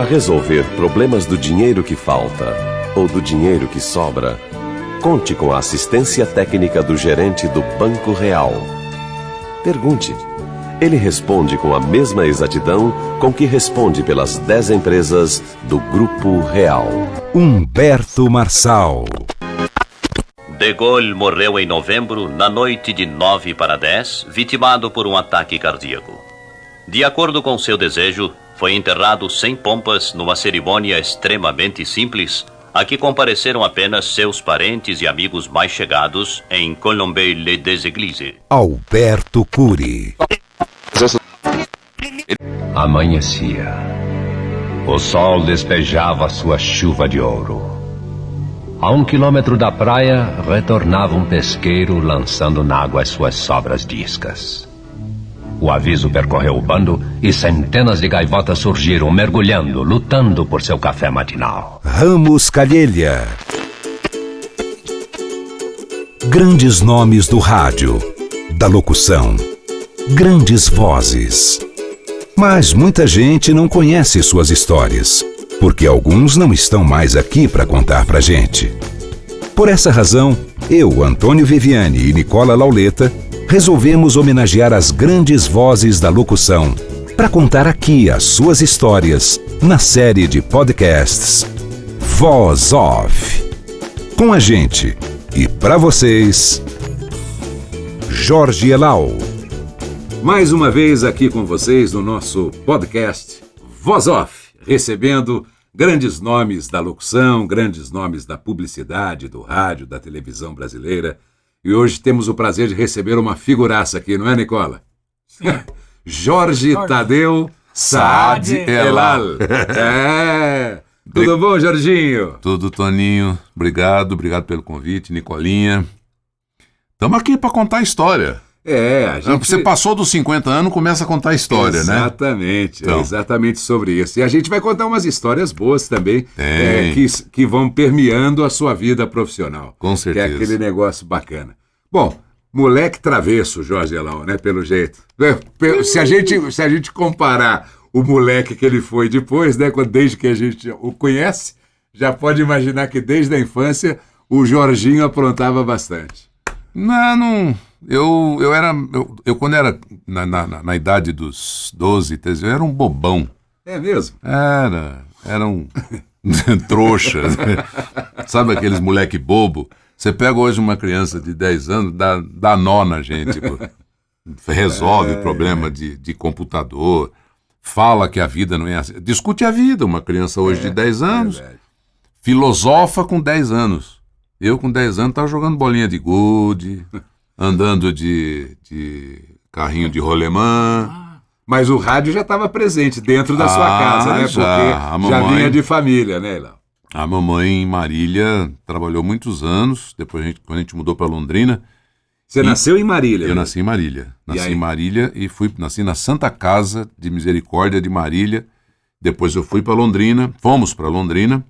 Para resolver problemas do dinheiro que falta ou do dinheiro que sobra, conte com a assistência técnica do gerente do Banco Real. Pergunte. Ele responde com a mesma exatidão com que responde pelas 10 empresas do Grupo Real. Humberto Marçal. De Gaulle morreu em novembro, na noite de 9/10, vitimado por um ataque cardíaco. De acordo com seu desejo, foi enterrado sem pompas numa cerimônia extremamente simples, a que compareceram apenas seus parentes e amigos mais chegados em Colombey-les-Églises. Alberto Cury. Amanhecia. O sol despejava sua chuva de ouro. A 1 quilômetro da praia, retornava um pesqueiro lançando na água as suas sobras de iscas. O aviso percorreu o bando e centenas de gaivotas surgiram, mergulhando, lutando por seu café matinal. Ramos Calheiros. Grandes nomes do rádio, da locução, grandes vozes. Mas muita gente não conhece suas histórias, porque alguns não estão mais aqui para contar pra gente. Por essa razão, eu, Antônio Viviani e Nicola Lauleta resolvemos homenagear as grandes vozes da locução para contar aqui as suas histórias na série de podcasts Voz Off. Com a gente e para vocês, Jorge Elal. Mais uma vez aqui com vocês no nosso podcast Voz Off, recebendo grandes nomes da locução, grandes nomes da publicidade, do rádio, da televisão brasileira. E hoje temos o prazer de receber uma figuraça aqui, não é, Nicola? Jorge Tadeu Saad Elal. Tudo bom, Jorginho? Tudo, Toninho. Obrigado pelo convite, Nicolinha. Estamos aqui para contar a história. A gente... Você passou dos 50 anos, começa a contar a história, exatamente, né? Então. É exatamente sobre isso. E a gente vai contar umas histórias boas também, que vão permeando a sua vida profissional. Com certeza. Que é aquele negócio bacana. Bom, moleque travesso, Jorge Elal, né? Pelo jeito. Se a gente comparar o moleque que ele foi depois, né? Desde que a gente o conhece, já pode imaginar que desde a infância o Jorginho aprontava bastante. Não... Eu quando era na idade dos 12, 13, eu era um bobão. É mesmo? Era um trouxa. Sabe aqueles moleque bobo? Você pega hoje uma criança de 10 anos, dá nó na gente. Resolve problema de computador, fala que a vida não é assim. Discute a vida, uma criança hoje de 10 anos, filosofa com 10 anos. Eu com 10 anos estava jogando bolinha de gude... Andando de carrinho de rolemã. Mas o rádio já estava presente dentro da sua casa, né? Porque já vinha de família, né, Léo? A mamãe em Marília trabalhou muitos anos, depois quando a gente mudou para Londrina. Você nasceu em Marília? Eu nasci em Marília. Nasci em Marília e nasci na Santa Casa de Misericórdia de Marília. Depois eu fui para Londrina, fomos para Londrina.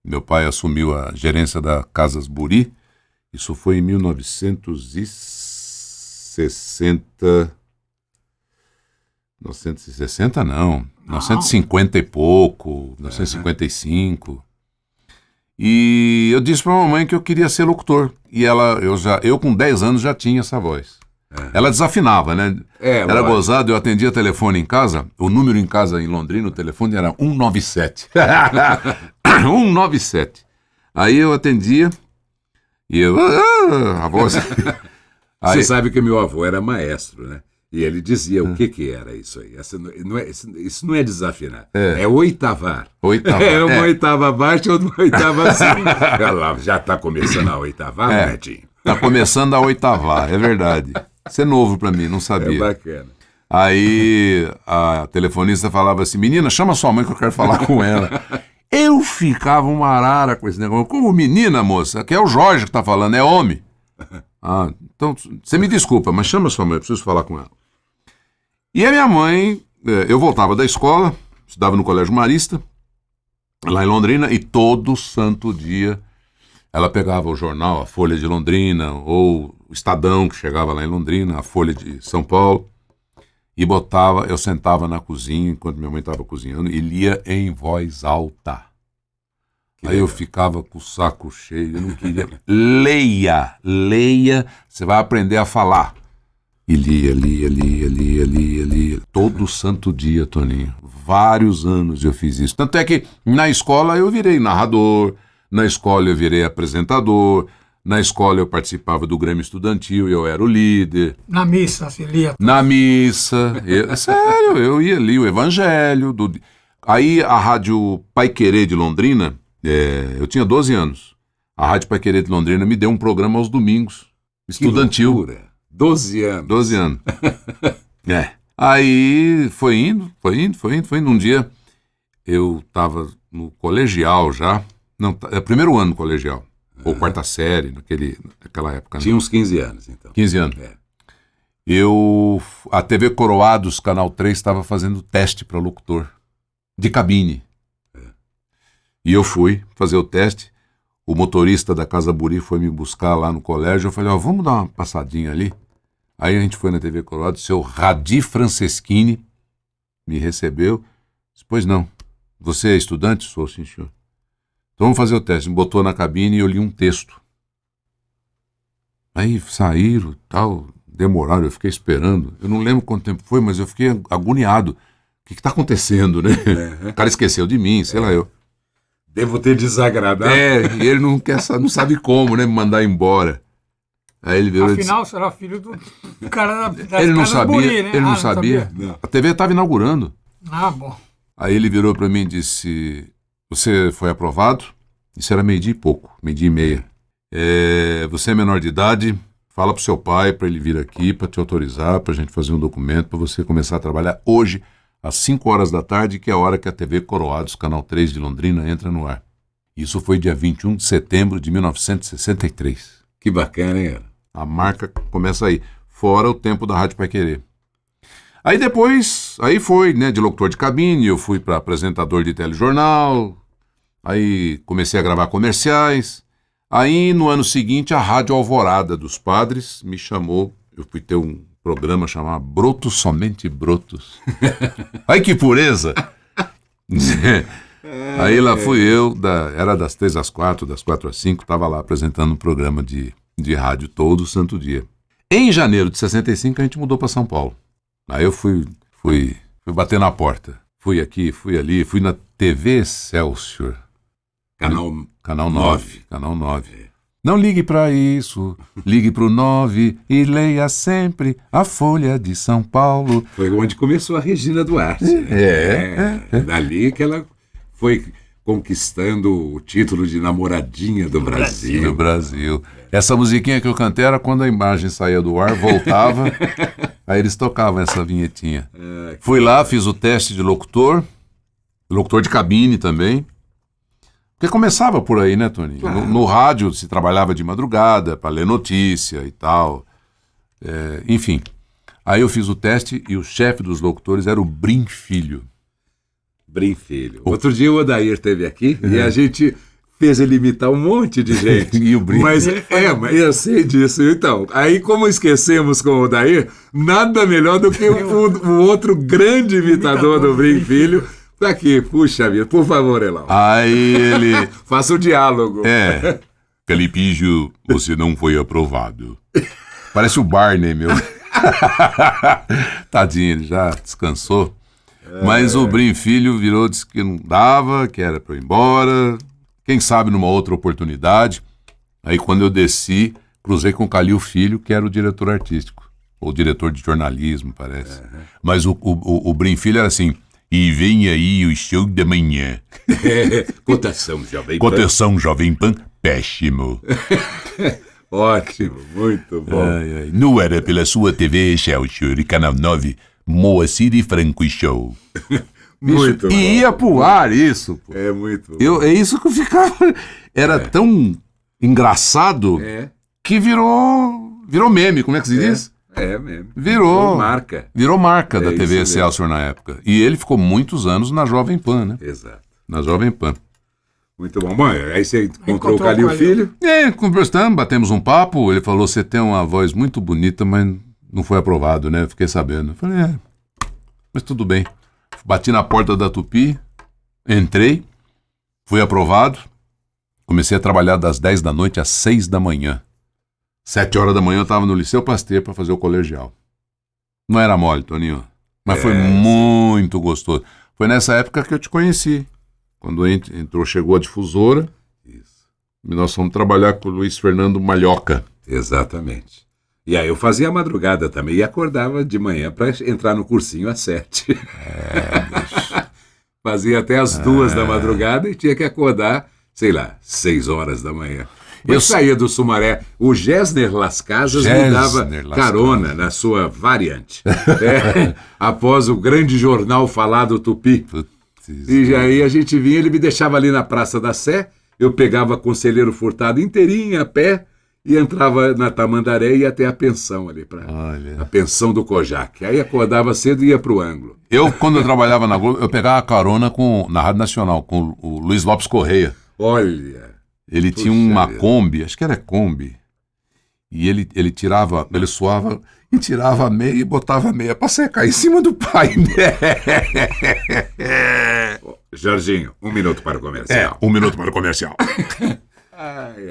Meu pai assumiu a gerência da Casas Buri. Isso foi em 1960... 1960 não, 1950 e pouco, 1955. E eu disse para a mamãe que eu queria ser locutor. E eu com 10 anos já tinha essa voz. Ela desafinava, né? Era gozado, eu atendia telefone em casa, o número em casa em Londrina, o telefone era 197. 197. Aí eu atendia... E eu... a voz... Você sabe que meu avô era maestro, né? E ele dizia o que era isso aí. Isso não é desafinar. É oitavar. É uma oitava abaixo ou uma oitava acima. Já está começando a oitavar, Netinho? Está começando a oitavar, é verdade. Isso é novo para mim, não sabia. É bacana. Aí a telefonista falava assim, menina, chama sua mãe que eu quero falar com ela. Eu ficava uma arara com esse negócio. Como menina, moça, que é o Jorge que tá falando, é homem. Então, você me desculpa, mas chama sua mãe, eu preciso falar com ela. E a minha mãe, eu voltava da escola, estudava no Colégio Marista, lá em Londrina, e todo santo dia ela pegava o jornal, a Folha de Londrina, ou o Estadão, que chegava lá em Londrina, a Folha de São Paulo, e botava, eu sentava na cozinha enquanto minha mãe estava cozinhando e lia em voz alta. Aí eu ficava com o saco cheio, eu não queria. Leia, você vai aprender a falar. E lia. Todo santo dia, Toninho. Vários anos eu fiz isso. Tanto é que na escola eu virei narrador, na escola eu virei apresentador, na escola eu participava do Grêmio Estudantil, eu era o líder. Na missa, se lia. Na missa, sério, eu ia ali o Evangelho. Aí a Rádio Paiquerê de Londrina, eu tinha 12 anos. A Rádio Paiquerê de Londrina me deu um programa aos domingos, estudantil. 12 anos. 12 anos. Aí foi indo. Um dia eu estava no colegial já. Não, primeiro ano no colegial. Ou quarta série, naquela época. Tinha uns 15 anos, então. 15 anos. A TV Coroados, Canal 3, estava fazendo teste para locutor de cabine. E eu fui fazer o teste. O motorista da Casa Buri foi me buscar lá no colégio. Eu falei, vamos dar uma passadinha ali. Aí a gente foi na TV Coroados, o seu Radi Franceschini me recebeu. Disse, pois não, você é estudante? Sou, sim, senhor. Então vamos fazer o teste. Me botou na cabine e eu li um texto. Aí saíram, tal, demoraram, eu fiquei esperando. Eu não lembro quanto tempo foi, mas eu fiquei agoniado. O que está acontecendo, né? O cara esqueceu de mim, sei lá eu. Devo ter desagradado. E ele não sabe como, né? Me mandar embora. Aí ele virou. Afinal, você era filho do cara da Ele não sabia, Buri, né? ele não sabia. Não. A TV estava inaugurando. Ah, bom. Aí ele virou para mim e disse, você foi aprovado? Isso era 12:00 e pouco, 12:30. Você é menor de idade, fala pro seu pai para ele vir aqui, para te autorizar, pra gente fazer um documento, para você começar a trabalhar hoje, às 5 horas da tarde, que é a hora que a TV Coroados, Canal 3 de Londrina, entra no ar. Isso foi dia 21 de setembro de 1963. Que bacana, hein? A marca começa aí, fora o tempo da Rádio Paiquerê. Aí depois, foi, né, de locutor de cabine, eu fui para apresentador de telejornal, aí comecei a gravar comerciais. Aí no ano seguinte a Rádio Alvorada dos Padres me chamou, eu fui ter um programa chamado Brotos, Somente Brotos. Ai que pureza! Aí lá fui eu, era das 3 às 4, das 4 às 5, estava lá apresentando um programa de rádio todo santo dia. Em janeiro de 65 a gente mudou para São Paulo. Aí eu fui bater na porta. Fui aqui, fui ali, fui na TV Excelsior. Canal 9. Canal 9. Não ligue para isso, ligue para o 9 e leia sempre a Folha de São Paulo. Foi onde começou a Regina Duarte. Dali que ela foi conquistando o título de namoradinha do Brasil. Do Brasil. Essa musiquinha que eu cantei era quando a imagem saía do ar, voltava, aí eles tocavam essa vinhetinha. Fui lá, fiz o teste de locutor de cabine também. Porque começava por aí, né, Toninho? Claro. No rádio se trabalhava de madrugada para ler notícia e tal. Enfim. Aí eu fiz o teste e o chefe dos locutores era o Brim Filho. Brim Filho. Outro dia o Odair esteve aqui e a gente fez ele imitar um monte de gente. E o Brim. Mas eu sei disso. Então, aí como esquecemos com o Odair, nada melhor do que o outro grande imitador do Brim Filho. Tá aqui, puxa vida, por favor, Elau. Aí ele... Faça o diálogo. Calipígio, você não foi aprovado. Parece o Barney, meu. Tadinho, ele já descansou. Mas o Brim Filho virou, disse que não dava, que era para eu ir embora. Quem sabe numa outra oportunidade. Aí quando eu desci, cruzei com o Calil Filho, que era o diretor artístico. Ou diretor de jornalismo, parece. Mas o Brim Filho era assim... E vem aí o show da manhã. Cotação Jovem Pan. Cotação Jovem Pan, péssimo. Ótimo, muito bom. Não era pela sua TV Excelsior e Canal 9, Moacir e Franco Show. Muito bom. E ia pro ar isso. Pô. É muito bom. É isso que eu ficava... Era tão engraçado que virou meme, como é que se diz? Mesmo. Virou marca. Virou marca da TV isso Excelsior na época. E ele ficou muitos anos na Jovem Pan, né? Exato. Na Jovem Pan. Muito bom. Bom, aí você encontrou o Calil Filho? Conversamos, batemos um papo. Ele falou, você tem uma voz muito bonita, mas não foi aprovado, né? Fiquei sabendo. Eu falei, Mas tudo bem. Bati na porta da Tupi, entrei, fui aprovado, comecei a trabalhar das 10 da noite às 6 da manhã. 7 horas da manhã eu estava no Liceu Pasteur para fazer o colegial. Não era mole, Toninho, mas foi muito gostoso. Foi nessa época que eu te conheci, quando chegou a difusora. Isso. E nós fomos trabalhar com o Luiz Fernando Malhoca. Exatamente. E aí eu fazia a madrugada também e acordava de manhã para entrar no cursinho às 7. Fazia até as 2 da madrugada e tinha que acordar, sei lá, 6 horas da manhã. Eu saía do Sumaré. O Gessner Las Casas me dava carona na sua variante. Após o grande jornal falado Tupi. E aí a gente vinha, ele me deixava ali na Praça da Sé, eu pegava Conselheiro Furtado inteirinha a pé e entrava na Tamandaré e ia até a pensão ali, a pensão do Kojak. Aí acordava cedo e ia pro ângulo. Quando eu trabalhava na Globo, eu pegava carona na Rádio Nacional, com o Luiz Lopes Correia. Olha... Ele tinha uma Kombi, acho que era Kombi, e ele suava e tirava a meia e botava a meia pra secar em cima do painel. Jorginho, 1 minuto para o comercial. 1 minuto para o comercial.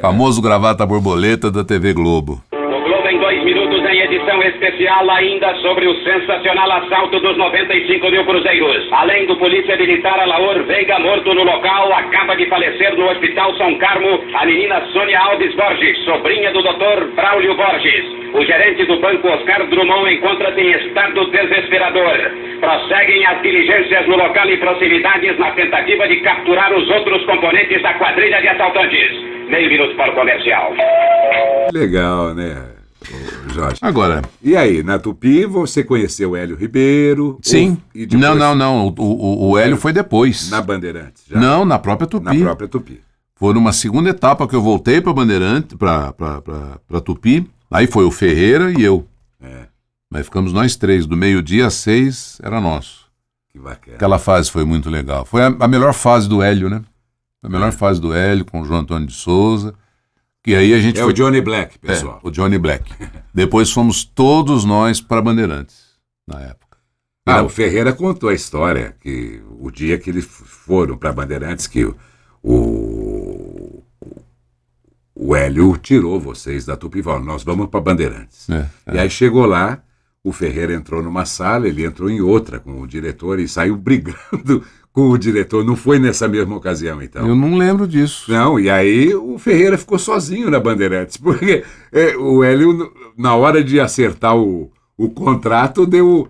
Famoso gravata borboleta da TV Globo. O Globo em 2 minutos em edição especial ainda sobre o sensacional assalto dos 95 mil cruzeiros. Além do polícia militar Alaor Veiga morto no local, acaba de falecer no Hospital São Carmo a menina Sônia Alves Borges, sobrinha do Dr. Braulio Borges. O gerente do banco Oscar Drummond encontra-se em estado desesperador. Prosseguem as diligências no local e proximidades na tentativa de capturar os outros componentes da quadrilha de assaltantes. Meio minuto para o comercial. Legal, né, Jorge? Agora. E aí, na Tupi, você conheceu o Hélio Ribeiro? Sim. Não. O Hélio foi depois. Na Bandeirantes? Já? Não, na própria Tupi. Na própria Tupi. Foi numa segunda etapa que eu voltei para Bandeirantes, para Tupi. Aí foi o Ferreira e eu. Aí ficamos nós 3. Do meio-dia às 6 era nosso. Que bacana. Aquela fase foi muito legal. Foi a melhor fase do Hélio, né? A melhor fase do Hélio com o João Antônio de Souza. Que aí a gente foi... o Johnny Black, pessoal. O Johnny Black. Depois fomos todos nós para Bandeirantes, na época. O Ferreira contou a história, que o dia que eles foram para Bandeirantes, que o Hélio tirou vocês da Tupi e falou, nós vamos para Bandeirantes. E aí chegou lá, o Ferreira entrou numa sala, ele entrou em outra com o diretor e saiu brigando com o diretor. Não foi nessa mesma ocasião, então? Eu não lembro disso. Não, e aí o Ferreira ficou sozinho na Bandeirantes, porque o Hélio, na hora de acertar o contrato, deu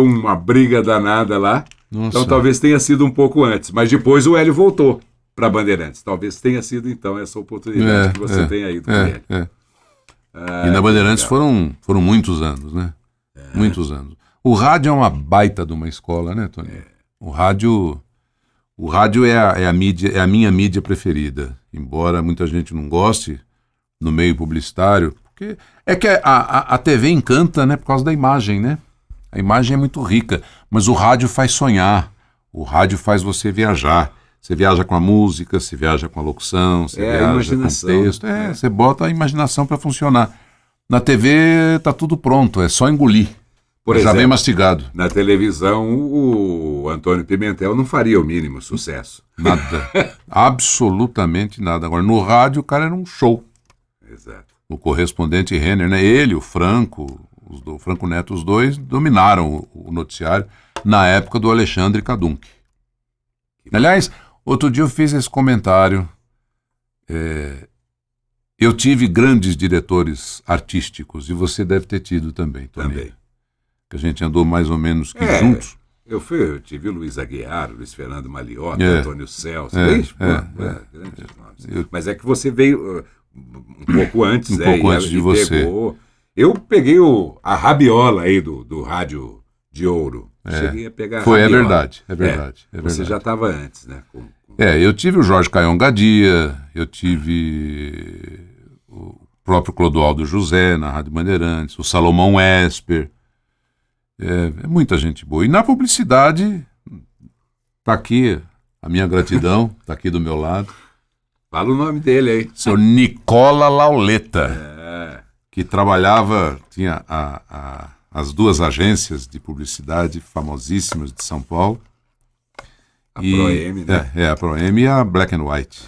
uma briga danada lá. Nossa. Então talvez tenha sido um pouco antes, mas depois o Hélio voltou para Bandeirantes. Talvez tenha sido, então, essa oportunidade que você tem aí do Hélio. E na Bandeirantes foram muitos anos, né? Muitos anos. O rádio é uma baita de uma escola, né, Tony? O rádio é a minha mídia preferida, embora muita gente não goste no meio publicitário, porque é que a TV encanta, né, por causa da imagem, né? A imagem é muito rica, mas o rádio faz sonhar, o rádio faz você viajar. Você viaja com a música, você viaja com a locução, você viaja com o texto, você bota a imaginação para funcionar. Na TV tá tudo pronto, é só engolir. Por exemplo, já vem mastigado. Na televisão, o Antônio Pimentel não faria o mínimo sucesso. Nada. Absolutamente nada. Agora, no rádio, o cara era um show. Exato. O correspondente Renner, né? Ele, o Franco Neto, os dois dominaram o noticiário na época do Alexandre Kadunk. Aliás, outro dia eu fiz esse comentário. Eu tive grandes diretores artísticos, e você deve ter tido também, Tony. Também. Que a gente andou mais ou menos juntos. Eu tive o Luiz Aguiar, o Luiz Fernando Maliota, Antônio Celso, grandes nomes. Mas é que você veio um pouco antes. Pouco antes de você. Eu peguei a rabiola aí do Rádio de Ouro. Cheguei a pegar a rabiola. É verdade. Você já estava antes, né? Eu tive o Jorge Caion Gadia, eu tive o próprio Clodoaldo José na Rádio Bandeirantes, o Salomão Esper. É muita gente boa. E na publicidade, tá aqui a minha gratidão, tá aqui do meu lado. Fala o nome dele aí. Seu Nicola Lauleta, que trabalhava, tinha a as duas agências de publicidade famosíssimas de São Paulo. A Proem, né? A Proem e a Black and White.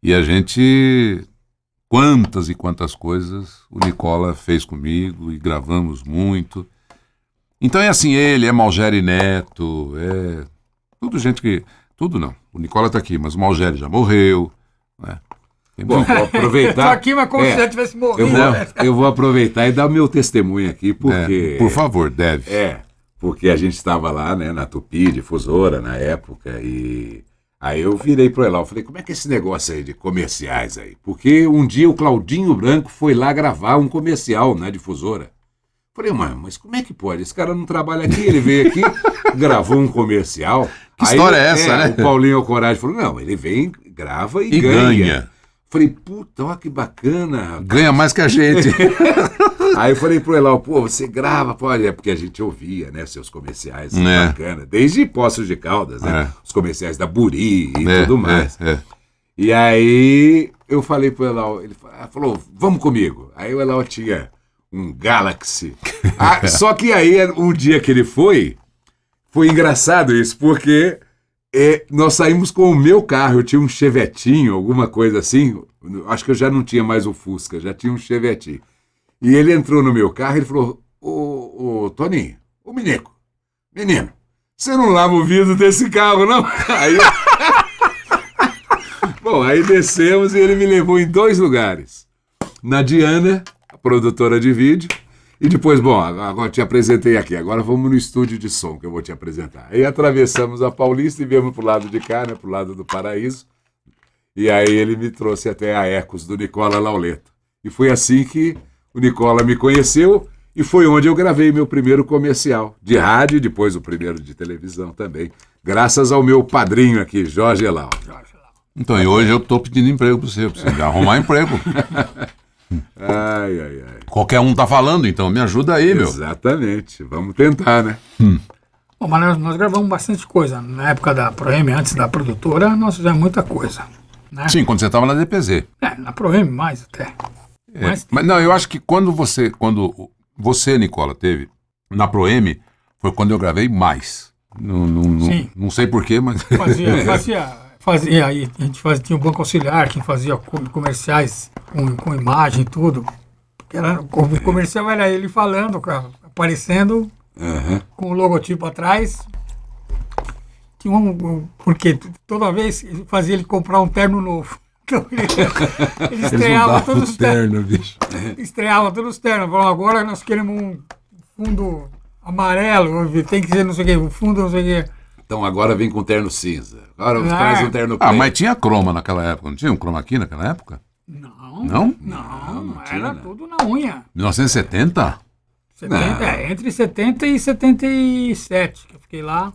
E a gente... Quantas e quantas coisas o Nicola fez comigo e gravamos muito. Então é assim, ele, é Malgeri Neto, é... Tudo gente que... Tudo não. O Nicola tá aqui, mas o Malgeri já morreu, né? Bom, vou aproveitar. Eu tô aqui, mas como se já tivesse morrido. Eu vou aproveitar e dar o meu testemunho aqui, porque... por favor, deve. Porque a gente estava lá, né, na Tupi, difusora, na época, e aí eu virei pro Elal, falei, como é que é esse negócio aí de comerciais aí? Porque um dia o Claudinho Branco foi lá gravar um comercial na difusora. Falei, mas como é que pode? Esse cara não trabalha aqui, ele veio aqui, gravou um comercial. Que história é essa, né? O Paulinho Coragem falou, não, ele vem, grava e ganha. Falei, puta, olha que bacana. Ganha mais que a gente. Aí eu falei pro Elal, pô, você grava, pode? É porque a gente ouvia, né, seus comerciais, bacana. Desde Poços de Caldas, né? Os comerciais da Buri e tudo mais. E aí eu falei pro Elal, ele falou, vamos comigo. Aí o Elal tinha um Galaxy. Só que aí, um dia que ele foi engraçado isso, porque... nós saímos com o meu carro, eu tinha um Chevetinho, alguma coisa assim, acho que eu já não tinha mais o Fusca, já tinha um Chevetinho. E ele entrou no meu carro e ele falou, ô Toninho, ô Mineco, menino, você não lava o vidro desse carro, não? Aí Bom, aí descemos e ele me levou em 2 lugares. Na Diana, a produtora de vídeo, e depois, bom, agora te apresentei aqui, agora vamos no estúdio de som que eu vou te apresentar. Aí atravessamos a Paulista e viemos pro lado de cá, né, pro lado do Paraíso, e aí ele me trouxe até a Ecos do Nicola Lauleto. E foi assim que o Nicola me conheceu e foi onde eu gravei meu primeiro comercial de rádio e depois o primeiro de televisão também, graças ao meu padrinho aqui, Jorge Elal. Então, e hoje eu tô pedindo emprego para você arrumar emprego. Ai. Qualquer um tá falando, então me ajuda aí, meu. Exatamente, vamos tentar, né? Bom, mas nós gravamos bastante coisa. Na época da Proem, antes da produtora, nós fizemos muita coisa. Né? Sim, quando você estava na DPZ. Na Proem mais até. Mas não, eu acho que quando você, Nicola, teve na Proem, foi quando eu gravei mais. Não sei porquê, mas... Fazia aí, a gente tinha um banco auxiliar que fazia comerciais com imagem e tudo. O comercial era ele falando, aparecendo com o logotipo atrás. Tinha porque toda vez fazia ele comprar um terno novo. Então ele estreava todos os ternos, bicho. Estreava todos os ternos. Falou, agora nós queremos um fundo amarelo, tem que ser não sei o quê, um fundo não sei o quê. Então agora vem com terno cinza. Agora traz um terno preto. Mas tinha croma naquela época. Não tinha um chroma key naquela época? Não, era tudo na unha. 1970? Entre 70 e 77, que eu fiquei lá.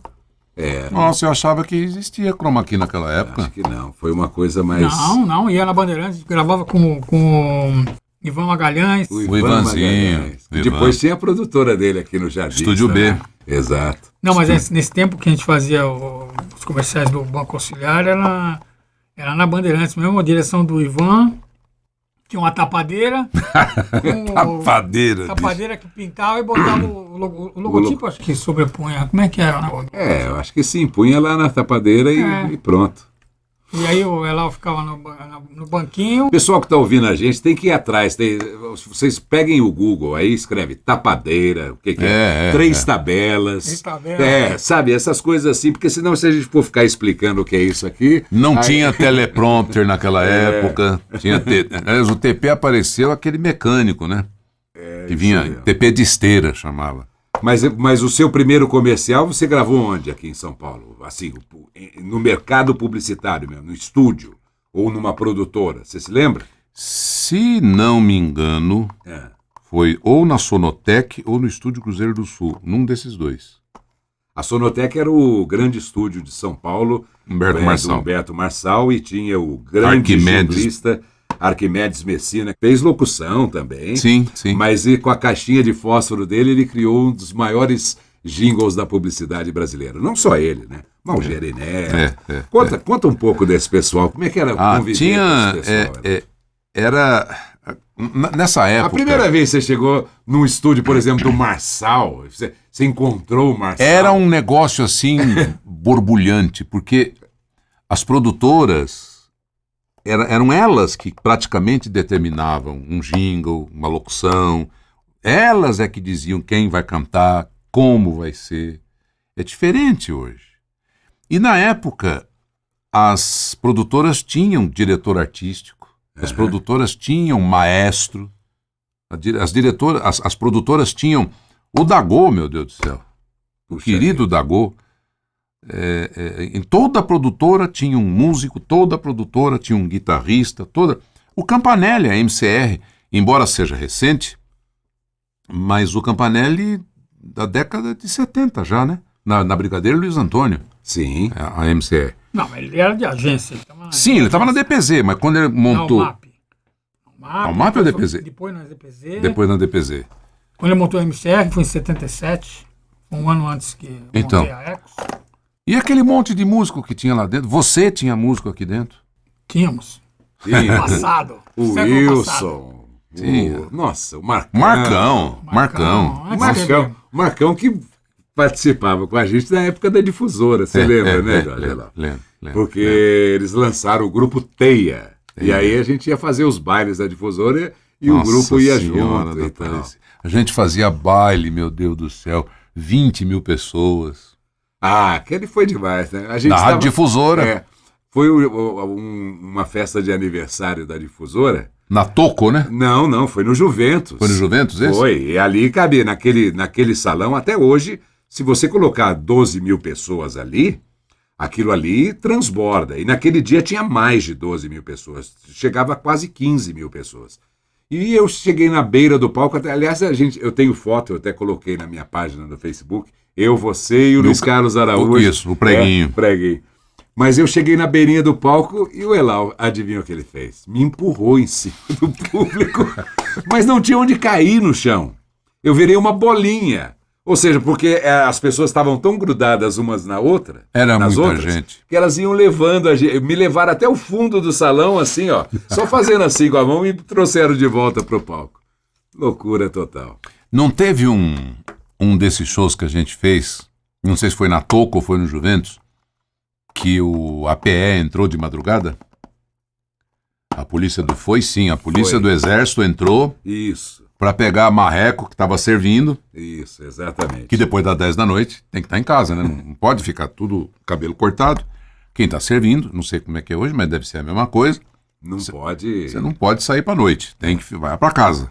Nossa, eu achava que existia chroma key naquela época. Acho que não. Foi uma coisa mais... Não. Ia na Bandeirantes, gravava com Ivan Magalhães. O Ivanzinho. E depois tinha a produtora dele aqui no Jardim. Estúdio B. Exato. Não, mas nesse tempo que a gente fazia os comerciais do Banco Auxiliar, era na Bandeirantes mesmo, a direção do Ivan, tinha uma tapadeira. Tapadeira que pintava e botava o logotipo, acho que sobrepunha. Como é que era? Eu acho que sim, punha lá na tapadeira e pronto. E aí o Elal ficava no banquinho. O pessoal que está ouvindo a gente tem que ir atrás. Vocês peguem o Google aí, escreve tapadeira, o que é? 3 tabelas. 3 tabelas. Sabe, essas coisas assim, porque senão se a gente for ficar explicando o que é isso aqui... Não tinha teleprompter naquela época. O TP apareceu aquele mecânico, né? Que vinha, TP de esteira chamava. Mas o seu primeiro comercial você gravou onde aqui em São Paulo? Assim, no mercado publicitário mesmo, no estúdio ou numa produtora, você se lembra? Se não me engano, foi ou na Sonotec ou no Estúdio Cruzeiro do Sul, num desses 2. A Sonotec era o grande estúdio de São Paulo, Humberto Marçal, e tinha o grande jornalista Arquimedes Messina, fez locução também. Sim. Mas com a caixinha de fósforo dele, ele criou um dos maiores jingles da publicidade brasileira. Não só ele, né? Malgeri Neto. Conta um pouco desse pessoal. Como é que era conviver com esse pessoal? Nessa época... A primeira vez que você chegou num estúdio, por exemplo, do Marçal, você encontrou o Marçal. Era um negócio assim, borbulhante, porque as produtoras eram elas que praticamente determinavam um jingle, uma locução. Elas é que diziam quem vai cantar, como vai ser. É diferente hoje. E na época, as produtoras tinham diretor artístico, as produtoras tinham maestro, as produtoras tinham o Dagô, meu Deus do céu. O querido Dagô. Em toda produtora tinha um músico, toda produtora tinha um guitarrista, O Campanelli, a MCR, embora seja recente, mas o Campanelli da década de 70 já, né? Na Brigadeiro Luiz Antônio. Sim. A MCR. Não, ele era de agência. Sim, ele estava na DPZ, mas quando ele montou... Não, o MAP ou DPZ? Depois na DPZ. Depois na DPZ. Quando ele montou a MCR, foi em 77, um ano antes que eu montei a Ecos. E aquele monte de músico que tinha lá dentro? Você tinha músico aqui dentro? Tínhamos. Passado. O Wilson. Nossa, o Marcão. Marcão que participava com a gente na época da Difusora. Você lembra, né, Jorge? Lembro. Porque eles lançaram o grupo Teia. E aí a gente ia fazer os bailes da Difusora e o grupo ia junto. Então. A gente fazia baile, meu Deus do céu. 20 mil pessoas. Aquele foi demais, né? Na Rádio Difusora. Foi uma festa de aniversário da Difusora. Na Toco, né? Não, foi no Juventus. Foi no Juventus esse? Foi, e ali cabia, naquele salão, até hoje, se você colocar 12 mil pessoas ali, aquilo ali transborda. E naquele dia tinha mais de 12 mil pessoas, chegava a quase 15 mil pessoas. E eu cheguei na beira do palco, aliás, eu tenho foto, eu até coloquei na minha página no Facebook, eu, você e o Luiz Carlos Araújo. Isso, o preguinho. Preguinho. Mas eu cheguei na beirinha do palco e o Elal, adivinha o que ele fez? Me empurrou em cima do público, mas não tinha onde cair no chão. Eu virei uma bolinha. Ou seja, porque as pessoas estavam tão grudadas umas na outra, Era nas muita outras, gente. que elas iam levando a gente, me levaram até o fundo do salão, assim, ó, só fazendo assim com a mão e me trouxeram de volta pro palco. Loucura total. Não teve um desses shows que a gente fez, não sei se foi na Toco ou foi no Juventus, que o APE entrou de madrugada? A polícia do Exército entrou. Isso. Para pegar marreco que estava servindo. Isso, exatamente. Que depois das 10 da noite tem que estar em casa, né? Não pode ficar tudo cabelo cortado. Quem está servindo, não sei como é que é hoje, mas deve ser a mesma coisa. Você não pode sair para noite, vai para casa.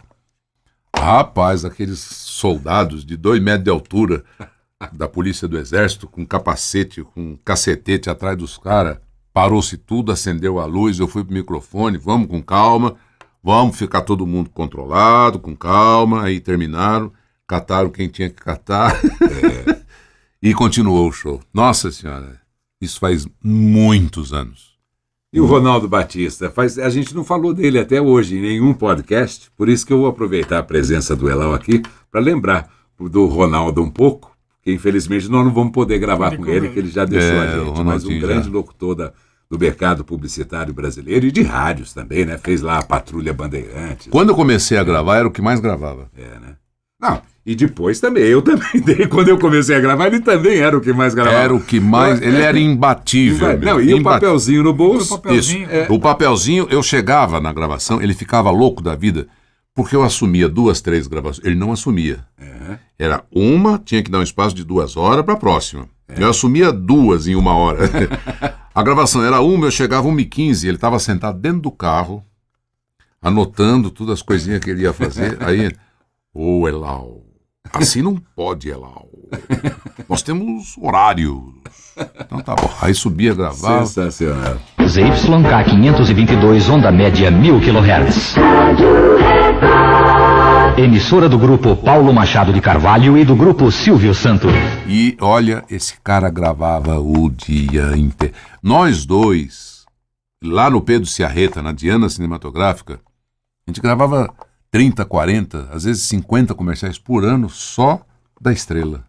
Rapaz, aqueles soldados de 2 metros de altura da polícia do Exército, com capacete, com cacetete atrás dos caras, parou-se tudo, acendeu a luz, eu fui pro microfone, vamos com calma, vamos ficar todo mundo controlado, com calma, aí terminaram, cataram quem tinha que catar, e continuou o show. Nossa Senhora, isso faz muitos anos. E o Ronaldo Batista, a gente não falou dele até hoje em nenhum podcast, por isso que eu vou aproveitar a presença do Elal aqui para lembrar do Ronaldo um pouco, que infelizmente nós não vamos poder gravar com ele, que ele já deixou a gente, mas um grande locutor do mercado publicitário brasileiro e de rádios também, né? Fez lá a Patrulha Bandeirantes. Quando eu comecei a gravar, era o que mais gravava. Né? Não, e depois também, eu também dei, quando eu comecei a gravar, ele também era o que mais gravava. Era o que mais, ele era imbatível. Não, e o papelzinho no bolso. O papelzinho, eu chegava na gravação, ele ficava louco da vida, porque eu assumia 2, 3 gravações, ele não assumia. Era uma, tinha que dar um espaço de 2 horas para a próxima. Eu assumia 2 em 1 hora. A gravação era 1, eu chegava 1h15, ele estava sentado dentro do carro, anotando todas as coisinhas que ele ia fazer. Aí, Elal, assim não pode, Elal. Nós temos horários. Então tá bom. Aí subia, gravava. Sensacional. ZYK 522, onda média 1000 kHz. Emissora do grupo Paulo Machado de Carvalho e do grupo Silvio Santos. E olha, esse cara gravava o dia inteiro. Nós dois, lá no Pedro Ciarreta, na Diana Cinematográfica, a gente gravava 30, 40, às vezes 50 comerciais por ano só da Estrela.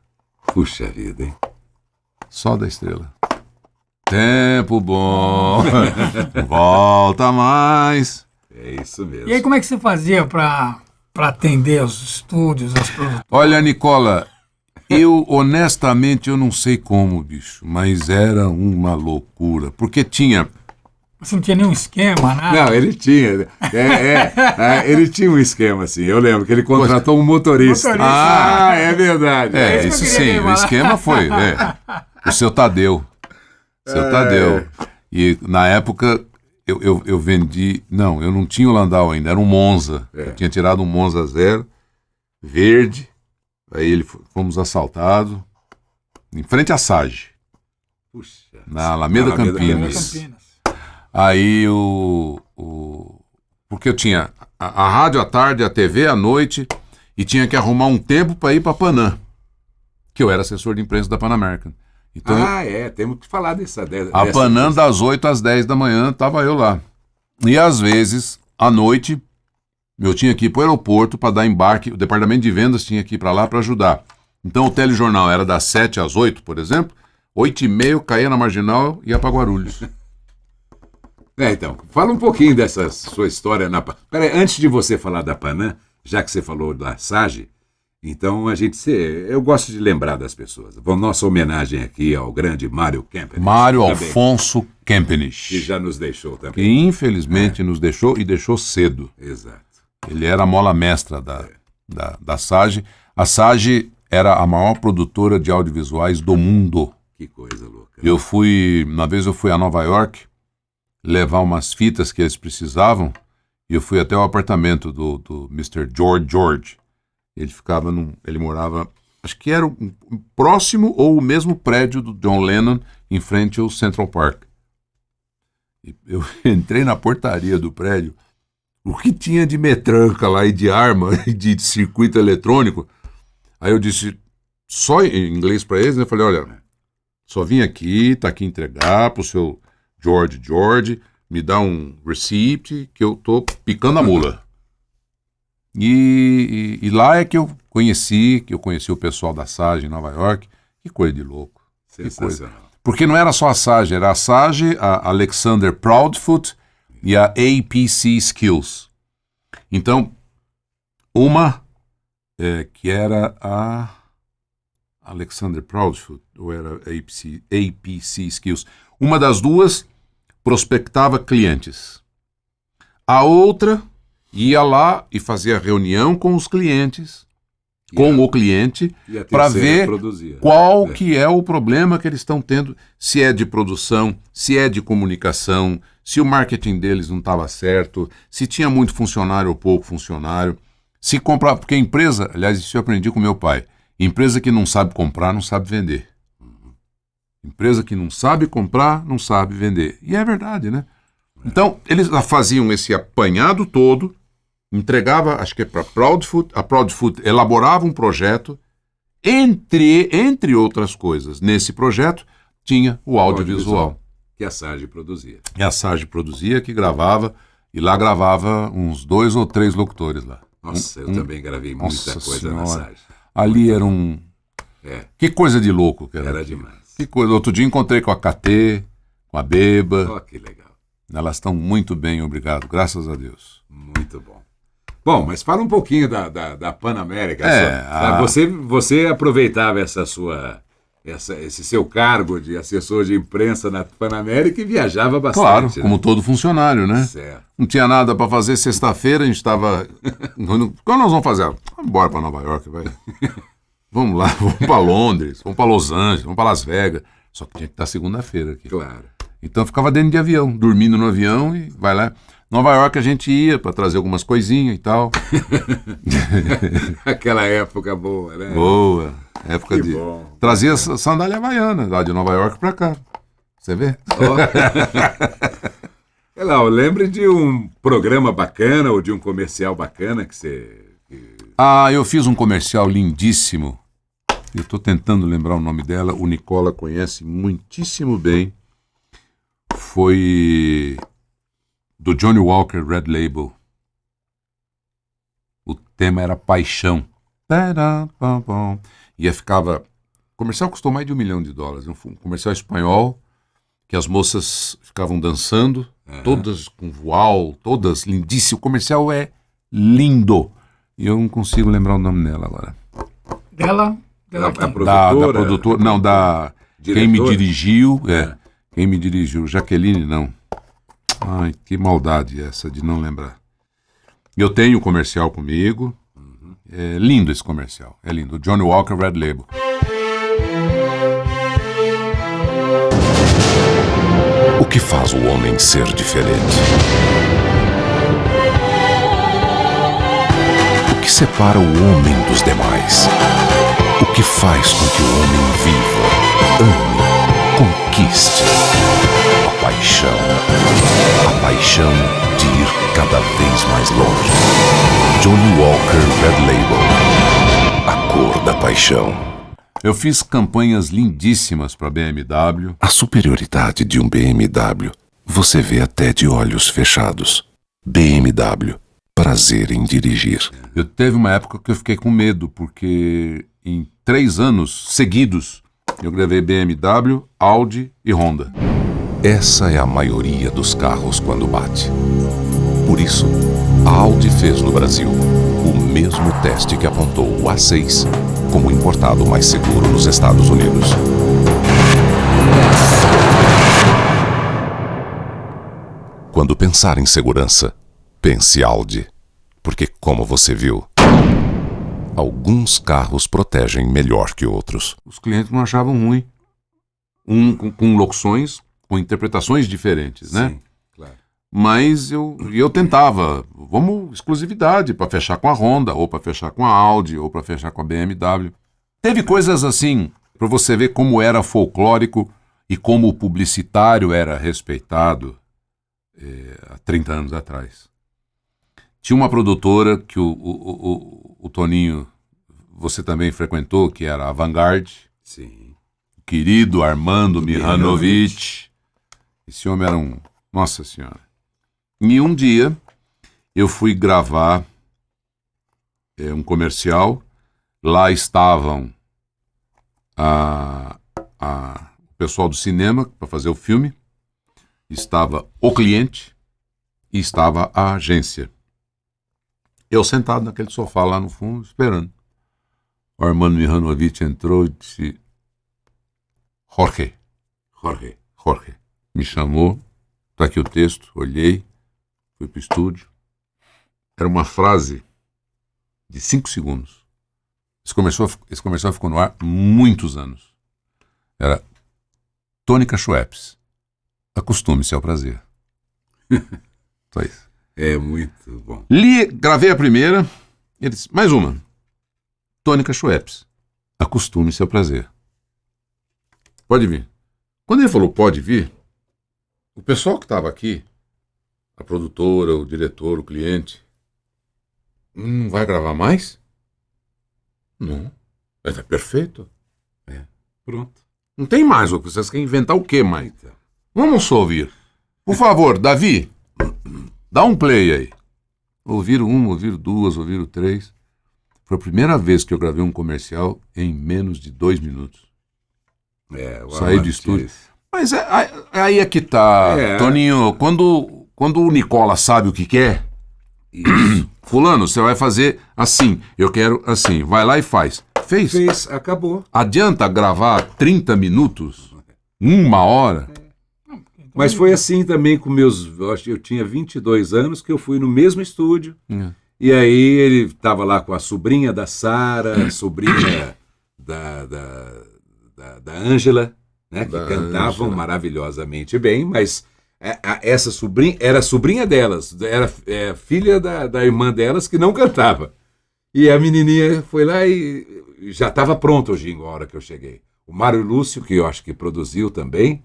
Puxa vida, hein? Só da Estrela. Tempo bom, volta mais. É isso mesmo. E aí, como é que você fazia para atender os estúdios, as produtoras? Olha, Nicola, eu honestamente eu não sei como, bicho, mas era uma loucura. Porque tinha. Você não tinha nenhum esquema, nada? Não, ele tinha. Ele tinha um esquema, assim. Eu lembro que ele contratou um motorista. Motorista. É verdade. É, isso que isso eu queria sim, o falar. esquema foi. O seu Tadeu. Seu Tadeu. E na época eu vendi. Não, eu não tinha o Landau ainda, era um Monza. Eu tinha tirado um Monza 0, verde. Aí fomos assaltados. Em frente à SAGE. Puxa. Na Alameda Campinas. Aí porque eu tinha a rádio à tarde, a TV à noite, e tinha que arrumar um tempo para ir para Panam, que eu era assessor de imprensa da Pan American. Então, temos que falar dessa a Panam das 8 às 10 da manhã, estava eu lá. E às vezes, à noite, eu tinha que ir para o aeroporto para dar embarque, o departamento de vendas tinha que ir para lá para ajudar. Então o telejornal era das 7 às 8, por exemplo, 8h30 eu caía na Marginal e ia para Guarulhos. Então, fala um pouquinho dessa sua história na Panam. Peraí, antes de você falar da Panam, já que você falou da SAGE, então eu gosto de lembrar das pessoas. Nossa homenagem aqui ao grande Mário Kempenich. Mário Alfonso Kempenich. Que já nos deixou também. Que infelizmente nos deixou e deixou cedo. Exato. Ele era a mola mestra da SAGE. A SAGE era a maior produtora de audiovisuais do mundo. Que coisa louca. Uma vez eu fui a Nova York levar umas fitas que eles precisavam, e eu fui até o apartamento do Mr. George. Ele morava, acho que era o próximo ou o mesmo prédio do John Lennon, em frente ao Central Park. E eu entrei na portaria do prédio, o que tinha de metranca lá e de arma e de circuito eletrônico. Aí eu disse, só em inglês para eles, né? Eu falei, olha, só vim aqui, tá aqui entregar pro seu George, me dá um receipt que eu tô picando a mula. E lá é que eu conheci o pessoal da SAGE em Nova York. Que coisa de louco. Sensacional. Porque não era só a SAGE, era a SAGE, a Alexander Proudfoot e a APC Skills. Então, uma que era a Alexander Proudfoot, ou era a APC Skills. Uma das duas prospectava clientes. A outra ia lá e fazia reunião com os clientes, com o cliente, para ver qual que é o problema que eles estão tendo, se é de produção, se é de comunicação, se o marketing deles não estava certo, se tinha muito funcionário ou pouco funcionário, se comprar, porque a empresa, aliás, isso eu aprendi com meu pai, empresa que não sabe comprar, não sabe vender. Empresa que não sabe comprar, não sabe vender. E é verdade, né? Então, eles faziam esse apanhado todo, entregava, acho que é para Proudfoot, a Proudfoot elaborava um projeto, entre outras coisas. Nesse projeto, tinha o audiovisual. Que a SAGE produzia. E a SAGE produzia, que gravava, e lá gravava uns 2 ou 3 locutores lá. Nossa, eu também gravei muita coisa na SAGE. Ali era um... Que coisa de louco que era. Era demais. Que coisa. Outro dia encontrei com a KT, com a Beba. Que legal. Elas estão muito bem, obrigado. Graças a Deus. Muito bom. Bom, mas fala um pouquinho da Pan America. Você aproveitava esse seu cargo de assessor de imprensa na Pan America e viajava bastante. Claro, né? como todo funcionário, né? Certo. Não tinha nada para fazer sexta-feira, a gente estava... Quando nós vamos fazer? Vamos embora para Nova York, vai. Vamos lá, vamos para Londres, vamos para Los Angeles, vamos para Las Vegas. Só que tinha que estar segunda-feira aqui. Claro. Então ficava dentro de avião, dormindo no avião e vai lá. Nova York a gente ia para trazer algumas coisinhas e tal. Aquela época boa, né? Boa. Época que de... bom. Trazia sandália havaiana lá de Nova York para cá. Você vê? Eu lembro de um programa bacana ou de um comercial bacana que você... Eu fiz um comercial lindíssimo. Eu estou tentando lembrar o nome dela. O Nicola conhece muitíssimo bem. Foi do Johnny Walker Red Label. O tema era paixão. E ficava... O comercial custou mais de $1 milhão. Um comercial espanhol que as moças ficavam dançando todas com voal, todas lindíssimas. O comercial é lindo. E eu não consigo lembrar o nome dela agora. Dela A quem? produtora? Da produtora, não, da... Quem me dirigiu, quem me dirigiu, Jaqueline, não. Ai, que maldade essa de não lembrar. Eu tenho o comercial comigo. É lindo esse comercial, é lindo. Johnny Walker Red Label. O que faz o homem ser diferente? O que separa o homem dos demais? O que faz com que o homem viva, ame, conquiste? A paixão. A paixão de ir cada vez mais longe. Johnny Walker Red Label. A cor da paixão. Eu fiz campanhas lindíssimas para BMW. A superioridade de um BMW você vê até de olhos fechados. BMW. Prazer em dirigir. Eu teve uma época que eu fiquei com medo, porque em 3 anos seguidos eu gravei BMW, Audi e Honda. Essa é a maioria dos carros quando bate. Por isso, a Audi fez no Brasil o mesmo teste que apontou o A6 como o importado mais seguro nos Estados Unidos. Quando pensar em segurança, pense Audi. Porque, como você viu, alguns carros protegem melhor que outros. Os clientes não achavam ruim. Com locuções, com interpretações diferentes, né? Sim, claro. Mas eu tentava, vamos exclusividade para fechar com a Honda, ou para fechar com a Audi, ou para fechar com a BMW. Teve coisas assim, para você ver como era folclórico e como o publicitário era respeitado há 30 anos atrás. Tinha uma produtora que o Toninho, você também frequentou, que era a Vanguard. Sim. O querido Armando Mihanovic. Esse homem era um... Nossa Senhora. E um dia eu fui gravar um comercial. Lá estavam o pessoal do cinema para fazer o filme. Estava o cliente e estava a agência. Eu sentado naquele sofá lá no fundo, esperando. O Armando Mihanovic entrou e disse: Jorge. Me chamou, tá aqui o texto, olhei, fui pro estúdio. Era uma frase de 5 segundos. Esse comercial ficou no ar muitos anos. Era: Tônica Schweppes, acostume-se ao prazer. Só isso. É muito bom. Gravei a primeira, ele disse: mais uma. Tônica Schweppes, acostume-se ao prazer. Pode vir. Quando ele falou pode vir, o pessoal que estava aqui, a produtora, o diretor, o cliente, não vai gravar mais? Não. Está perfeito. Pronto. Não tem mais. Vocês querem inventar o que mais? Vamos só ouvir. Por favor, Davi, dá um play aí. Ouviram 1, ouviram 2, ouviram 3. Foi a primeira vez que eu gravei um comercial em menos de 2 minutos. Saí do estúdio. Mas aí é que tá, Toninho. Quando o Nicola sabe o que quer, fulano, você vai fazer assim, eu quero assim. Vai lá e faz. Fez, acabou. Adianta gravar 30 minutos? 1 hora? Mas foi assim também com meus... Eu tinha 22 anos que eu fui no mesmo estúdio. E aí ele estava lá com a sobrinha da Sara, sobrinha da Ângela, né, que cantavam maravilhosamente bem, mas essa sobrinha era sobrinha delas, era filha da irmã delas que não cantava. E a menininha foi lá e já estava pronto o jingle a hora que eu cheguei. O Mário Lúcio, que eu acho que produziu também,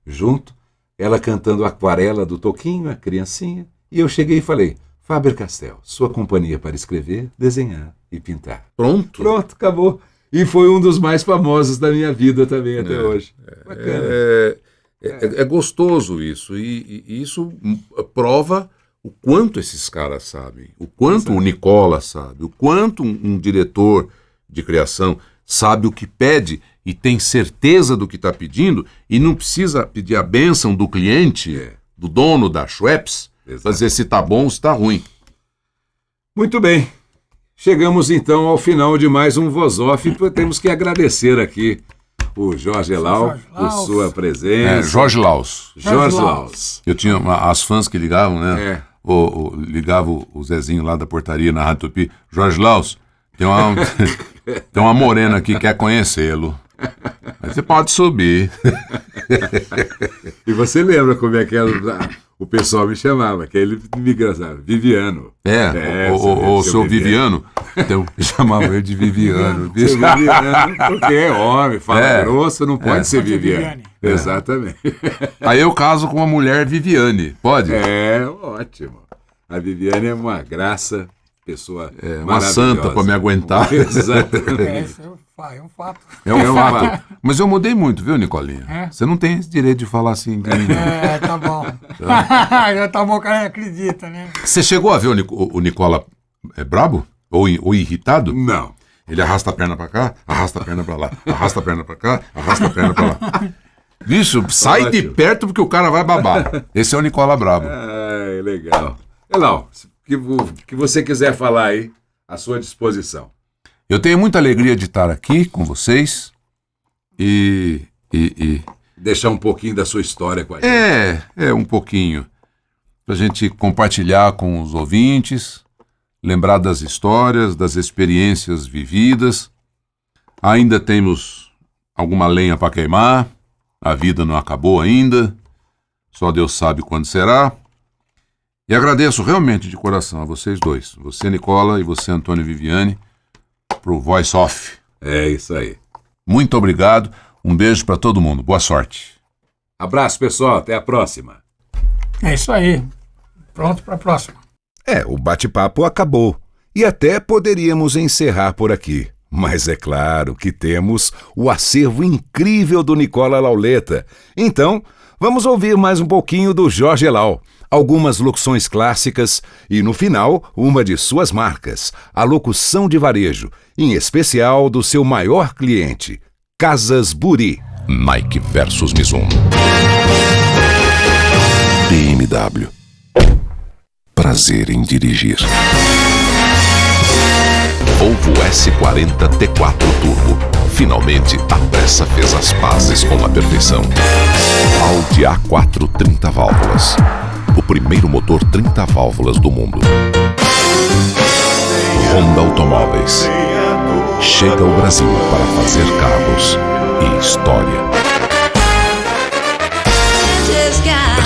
junto, ela cantando Aquarela do Toquinho, a criancinha, e eu cheguei e falei: Faber-Castell, sua companhia para escrever, desenhar e pintar. Pronto, acabou. E foi um dos mais famosos da minha vida também até hoje. Bacana. É gostoso isso. E isso prova o quanto esses caras sabem. O quanto o Nicola sabe. O quanto um diretor de criação sabe o que pede e tem certeza do que está pedindo e não precisa pedir a bênção do cliente do dono da Schweppes, para dizer se tá bom ou se tá ruim. Muito bem. Chegamos então ao final de mais um Voz Off. Temos que agradecer aqui o Jorge Lau por sua presença. Jorge Laus. Jorge Laus. Eu tinha as fãs que ligavam, né? Ligava o Zezinho lá da portaria na Rádio Tupi. Jorge Laus, tem uma morena aqui que quer conhecê-lo. Aí você pode subir. E você lembra como é que era, o pessoal me chamava, que ele me engraçava, Viviano. O seu Viviano, então eu chamava ele de Viviano. Seu Viviano, porque é homem, fala grosso, não pode ser Viviane. Exatamente. Aí eu caso com uma mulher Viviane, pode? Ótimo. A Viviane é uma graça, pessoa uma santa para me aguentar. Exatamente. É um fato. É um fato. Mas eu mudei muito, viu, Nicolinha? Você não tem esse direito de falar assim de mim. Tá bom. Tá bom, o cara acredita, né? Você chegou a ver o Nicola brabo? Ou irritado? Não. Ele arrasta a perna pra cá, arrasta a perna pra lá, arrasta a perna pra cá, arrasta a perna pra lá. Bicho, sai de perto porque o cara vai babar. Esse é o Nicola brabo. Legal. Lau, que você quiser falar aí, à sua disposição. Eu tenho muita alegria de estar aqui com vocês e deixar um pouquinho da sua história com a gente. Um pouquinho. Pra gente compartilhar com os ouvintes, lembrar das histórias, das experiências vividas. Ainda temos alguma lenha para queimar, a vida não acabou ainda, só Deus sabe quando será. E agradeço realmente de coração a vocês dois, você, Nicola, e você, Antônio Viviane, pro Voice Off. É isso aí. Muito obrigado, um beijo para todo mundo, boa sorte. Abraço, pessoal, até a próxima. É isso aí, pronto para a próxima. O bate-papo acabou e até poderíamos encerrar por aqui. Mas é claro que temos o acervo incrível do Nicola Lauleta. Então, vamos ouvir mais um pouquinho do Jorge Lau, algumas locuções clássicas e, no final, uma de suas marcas, a locução de varejo, em especial do seu maior cliente, Casas Buri. Nike versus Mizuno. BMW. Prazer em dirigir. Volvo S40 T4 Turbo. Finalmente, a pressa fez as pazes com a perfeição. Audi A4 30 válvulas. O primeiro motor 30 válvulas do mundo. Honda Automóveis. Chega ao Brasil para fazer carros e história.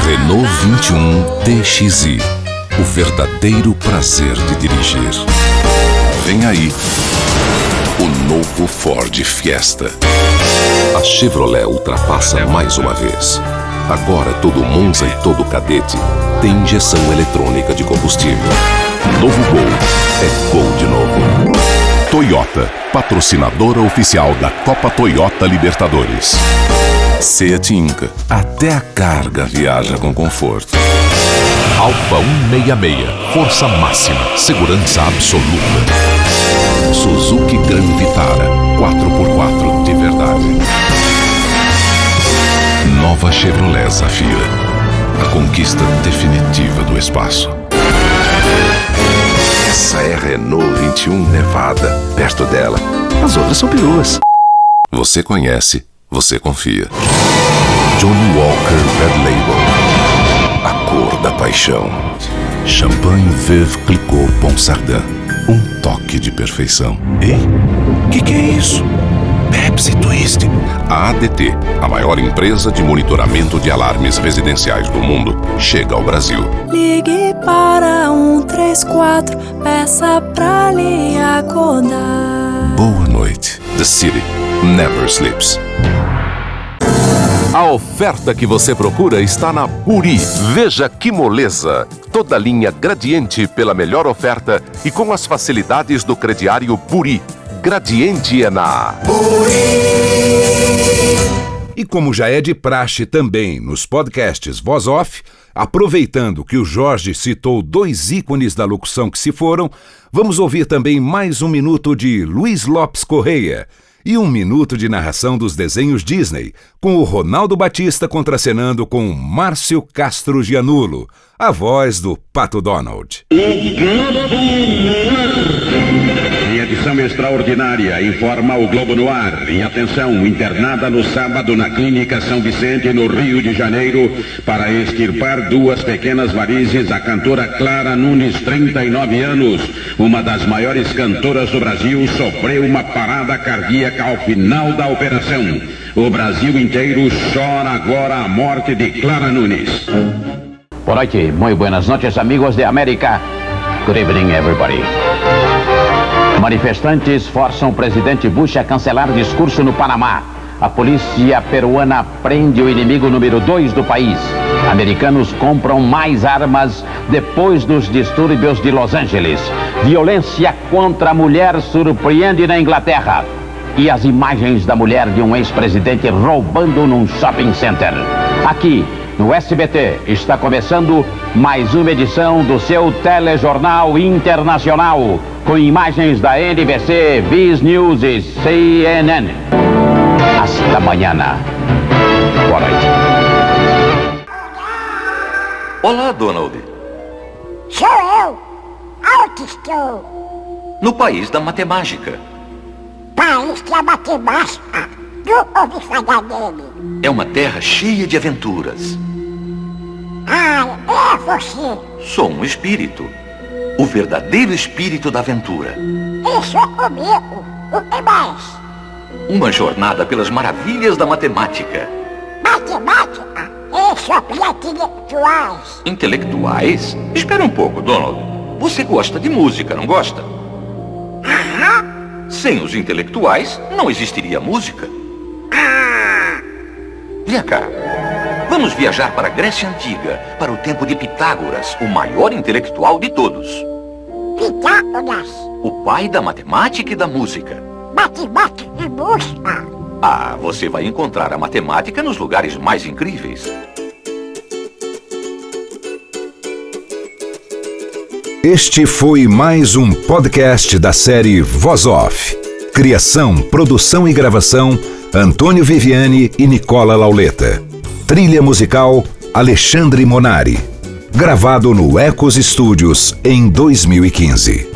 Renault 21 DXi. O verdadeiro prazer de dirigir. Vem aí o novo Ford Fiesta. A Chevrolet ultrapassa mais uma vez. Agora todo Monza e todo Cadete tem injeção eletrônica de combustível. Novo Gol é Gol de novo. Toyota, patrocinadora oficial da Copa Toyota Libertadores. Seat Inca, até a carga viaja com conforto. Alfa 166, força máxima, segurança absoluta. Suzuki Gran Vitara, 4x4 de verdade. Nova Chevrolet Zafira, a conquista definitiva do espaço. Essa é a Renault 21 Nevada. Perto dela, as outras são peruas. Você conhece, você confia. Johnny Walker Red Label, a cor da paixão. Champagne Veuve Clicquot Ponsardin, um toque de perfeição. Ei, que é isso? Pepsi Twist. A ADT, a maior empresa de monitoramento de alarmes residenciais do mundo, chega ao Brasil. Ligue para 134, peça pra lhe acordar. Boa noite. The City never sleeps. A oferta que você procura está na Buri. Veja que moleza! Toda linha Gradiente pela melhor oferta e com as facilidades do crediário Buri. Gradiente é na E como já é de praxe também nos podcasts Voz Off, aproveitando que o Jorge citou 2 ícones da locução que se foram, vamos ouvir também mais um minuto de Luiz Lopes Correia. e 1 minuto de narração dos desenhos Disney, com o Ronaldo Batista contracenando com o Márcio Castro Gianulo, a voz do Pato Donald. Em edição extraordinária, informa o Globo no ar. E atenção, internada no sábado na Clínica São Vicente, no Rio de Janeiro, para extirpar 2 pequenas varizes, a cantora Clara Nunes, 39 anos, uma das maiores cantoras do Brasil, sofreu uma parada cardíaca ao final da operação. O Brasil inteiro chora agora a morte de Clara Nunes. Boa noite, muito buenas noches, amigos de América. Good evening, everybody. Manifestantes forçam o presidente Bush a cancelar discurso no Panamá. A polícia peruana prende o inimigo número 2 do país. Americanos compram mais armas depois dos distúrbios de Los Angeles. Violência contra a mulher surpreende na Inglaterra. E as imagens da mulher de um ex-presidente roubando num shopping center. Aqui, no SBT, está começando mais uma edição do seu telejornal internacional, com imagens da NBC, Viz News e CNN. Hasta mañana. Boa noite. Olá, Donald. Sou eu. Onde estou? No país da matemática. País da matemática? Nunca ouvi falar dele. É uma terra cheia de aventuras. Ah, é você? Sou um espírito. O verdadeiro espírito da aventura. Isso é comigo. O que mais? Uma jornada pelas maravilhas da matemática. Matemática? Isso é para intelectuais. Intelectuais? Espera um pouco, Donald. Você gosta de música, não gosta? Aham. Sem os intelectuais, não existiria música. Vem cá. Vamos viajar para a Grécia Antiga, para o tempo de Pitágoras, o maior intelectual de todos. Pitágoras? O pai da matemática e da música. Matemática e música? Ah, você vai encontrar a matemática nos lugares mais incríveis. Este foi mais um podcast da série Voz Off. Criação, produção e gravação, Antônio Viviani e Nicola Lauleta. Trilha musical, Alexandre Monari. Gravado no Ecos Studios em 2015.